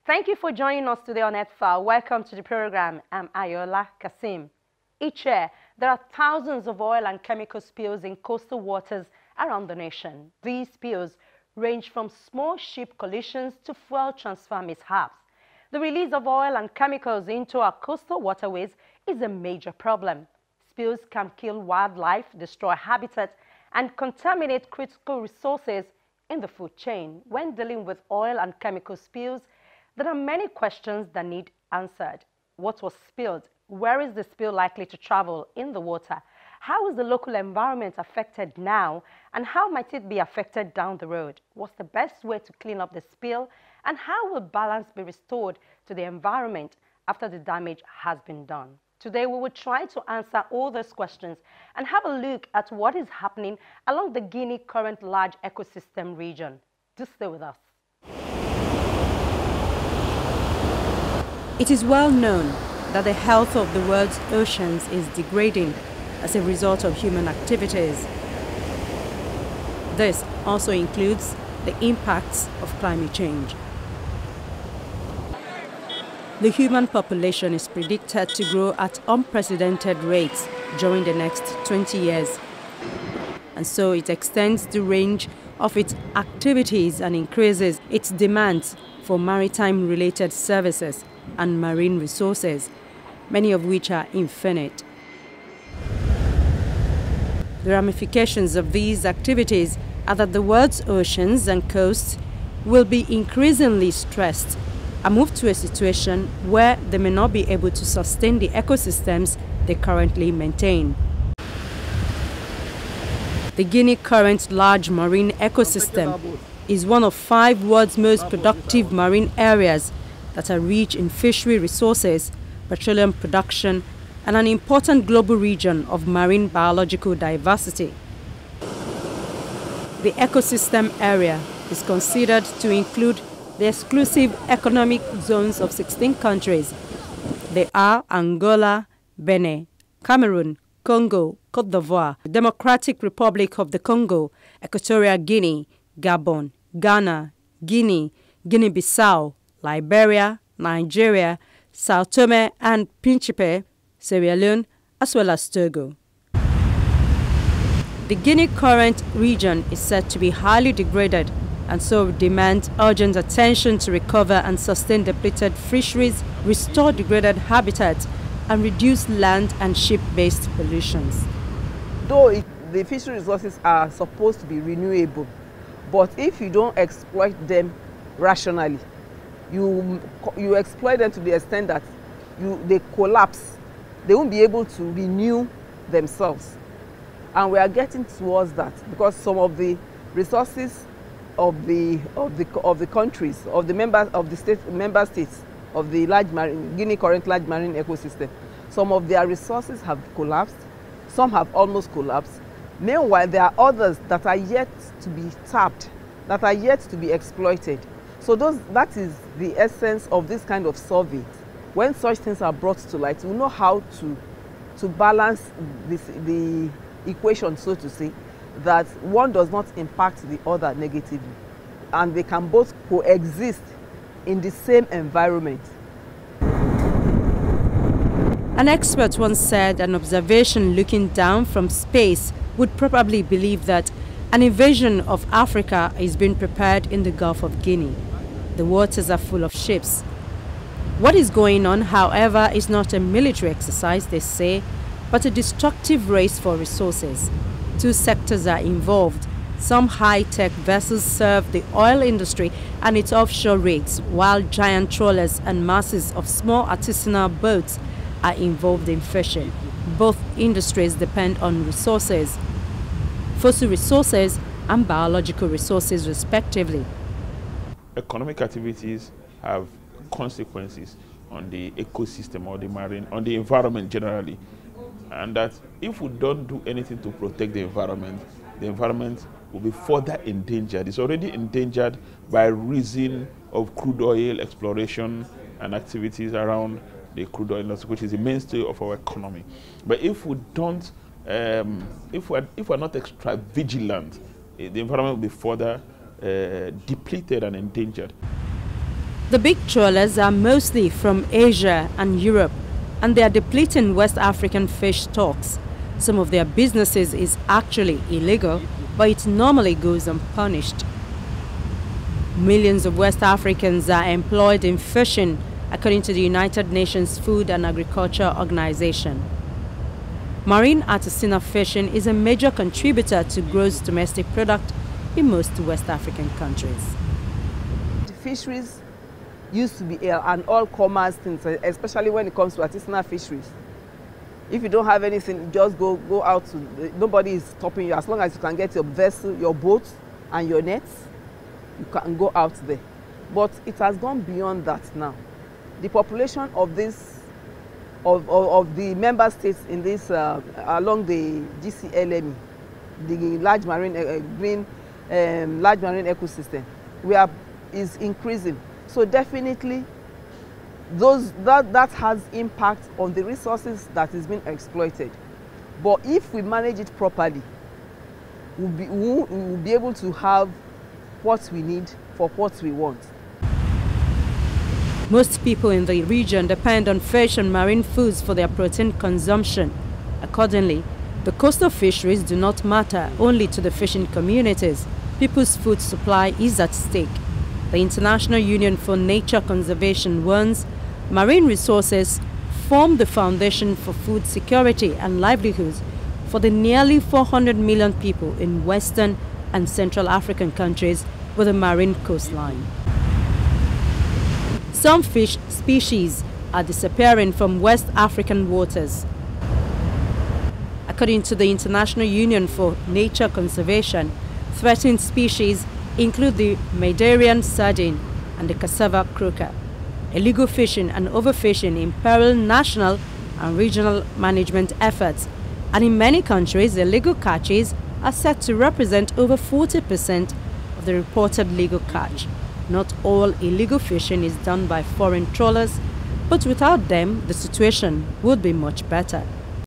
Thank you for joining us today on Earthfile. Welcome to the program. I'm Ayola Kasim. Each year, there are thousands of oil and chemical spills in coastal waters around the nation. These spills range from small ship collisions to fuel transfer mishaps. The release of oil and chemicals into our coastal waterways is a major problem. Spills can kill wildlife, destroy habitat, and contaminate critical resources in the food chain. When dealing with oil and chemical spills, there are many questions that need answered. What was spilled? Where is the spill likely to travel in the water? How is the local environment affected now? And how might it be affected down the road? What's the best way to clean up the spill? And how will balance be restored to the environment after the damage has been done? Today, we will try to answer all those questions and have a look at what is happening along the Guinea Current Large Ecosystem region. Do stay with us. It is well known that the health of the world's oceans is degrading as a result of human activities. This also includes the impacts of climate change. The human population is predicted to grow at unprecedented rates during the next 20 years. And so it extends the range of its activities and increases its demands for maritime-related services and marine resources, many of which are infinite. The ramifications of these activities are that the world's oceans and coasts will be increasingly stressed and move to a situation where they may not be able to sustain the ecosystems they currently maintain. The Guinea Current Large Marine Ecosystem is one of 5 world's most productive marine areas that are rich in fishery resources, petroleum production, and an important global region of marine biological diversity. The ecosystem area is considered to include the exclusive economic zones of 16 countries. They are Angola, Benin, Cameroon, Congo, Côte d'Ivoire, Democratic Republic of the Congo, Equatorial Guinea, Gabon, Ghana, Guinea, Guinea-Bissau, Liberia, Nigeria, Sao Tome and Principe, Sierra Leone, as well as Togo. The Guinea Current region is said to be highly degraded and so demands urgent attention to recover and sustain depleted fisheries, restore degraded habitats, and reduce land and ship-based pollutions. Though the fishery resources are supposed to be renewable, but if you don't exploit them rationally, you exploit them to the extent that they collapse. They won't be able to renew themselves. And we are getting towards that because some of the resources of the countries, of the member states of the Guinea Current Large Marine Ecosystem, some of their resources have collapsed, some have almost collapsed. Meanwhile, there are others that are yet to be tapped, that are yet to be exploited. So that is the essence of this kind of survey. When such things are brought to light, we know how to balance the equation, so to say, that one does not impact the other negatively. And they can both coexist in the same environment. An expert once said an observation looking down from space would probably believe that an invasion of Africa is being prepared in the Gulf of Guinea. The waters are full of ships. What is going on, however, is not a military exercise, they say, but a destructive race for resources. 2 sectors are involved. Some high-tech vessels serve the oil industry and its offshore rigs, while giant trawlers and masses of small artisanal boats are involved in fishing. Both industries depend on resources, fossil resources and biological resources respectively. Economic activities have consequences on the ecosystem or on the environment generally. And that if we don't do anything to protect the environment will be further endangered. It's already endangered by reason of crude oil exploration and activities around the crude oil industry, which is the mainstay of our economy. But if we don't, if we're not extra vigilant, the environment will be further depleted and endangered. The big trawlers are mostly from Asia and Europe, and they are depleting West African fish stocks. Some of their businesses is actually illegal, but it normally goes unpunished. Millions of West Africans are employed in fishing, according to the United Nations Food and Agriculture Organization. Marine artisanal fishing is a major contributor to gross domestic product in most West African countries. The fisheries used to be an all-commerce thing, especially when it comes to artisanal fisheries. If you don't have anything, just go out. Nobody is stopping you. As long as you can get your vessel, your boat, and your nets, you can go out there. But it has gone beyond that now. The population of this, of the member states in this along the GCLME, the large marine large marine ecosystem, is increasing. So definitely, that has impact on the resources that is being exploited. But if we manage it properly, we'll be able to have what we need for what we want. Most people in the region depend on fish and marine foods for their protein consumption. Accordingly, the coastal fisheries do not matter only to the fishing communities. People's food supply is at stake. The International Union for Nature Conservation warns marine resources form the foundation for food security and livelihoods for the nearly 400 million people in Western and Central African countries with a marine coastline. Some fish species are disappearing from West African waters. According to the International Union for Nature Conservation, threatened species include the Madeiran sardine and the cassava croaker. Illegal fishing and overfishing imperil national and regional management efforts, and in many countries, illegal catches are said to represent over 40% of the reported legal catch. Not all illegal fishing is done by foreign trawlers, but without them, the situation would be much better.